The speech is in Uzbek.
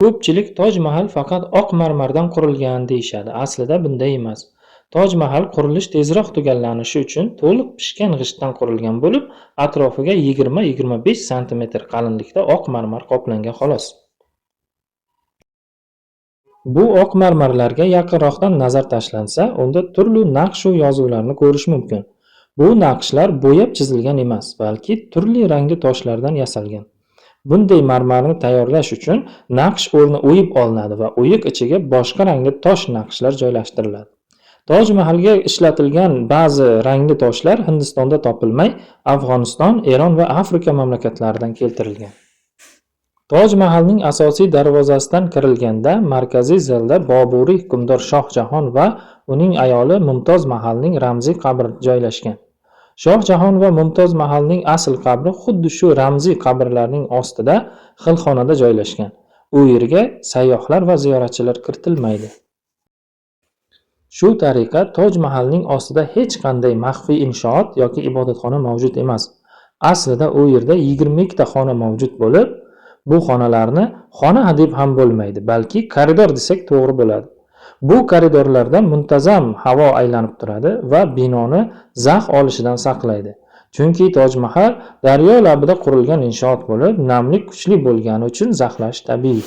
Ko'pchilik Toj Mahal faqat oq marmardan qurilgan deyishadi. Aslida bunday emas. Toj Mahal qurilish tezroq tugallanishi uchun to'liq pishgan g'ishtdan qurilgan bo'lib, atrofiga 20-25 sm qalinlikda oq marmar qoplangan xolos. Bu oq marmarlarga yaqinroqdan nazar tashlansa, unda turli naqsh va yozuvlarni ko'rish mumkin. Bu naqshlar bo'yab chizilgan emas, balki turli rangli toshlardan yasalgan. Bunday marmarni tayyorlash uchun naqsh o'rni o'yib olinadi va o'yiq ichiga boshqa rangli tosh naqshlar joylashtiriladi. Toj Mahalga ishlatilgan ba'zi rangli toshlar Hindistonda topilmay, Afg'oniston, Eron va Afrika mamlakatlaridan keltirilgan. Toj Mahalning asosiy darvozasidan kirilganda markaziy zalda Boburiy hukmdor Shoh Jahon va uning ayoli Mumtoz Mahalning ramziy qabri joylashgan. Shoh Jahon va Mumtoz Mahalning asl qabri xuddi shu ramziy qabrlarning ostida xilxonada joylashgan. U yerga sayyohlar va ziyoratchilar kiritilmaydi. Shu tariqa Toj Mahalning ostida hech qanday maxfiy inshoot yoki ibodatxona mavjud emas. Aslida u yerda 22 ta xona mavjud bo'lib, bu xonalarni xona deb ham bo'lmaydi, balki koridor desak to'g'ri bo'ladi. Bu koridorlarda muntazam havo aylanib turadi va binoni zax olishidan saqlaydi. Chunki Toj Mahal daryo labida qurilgan inshoot bo'lib, namlik kuchli bo'lgani uchun zaxlash tabiiy.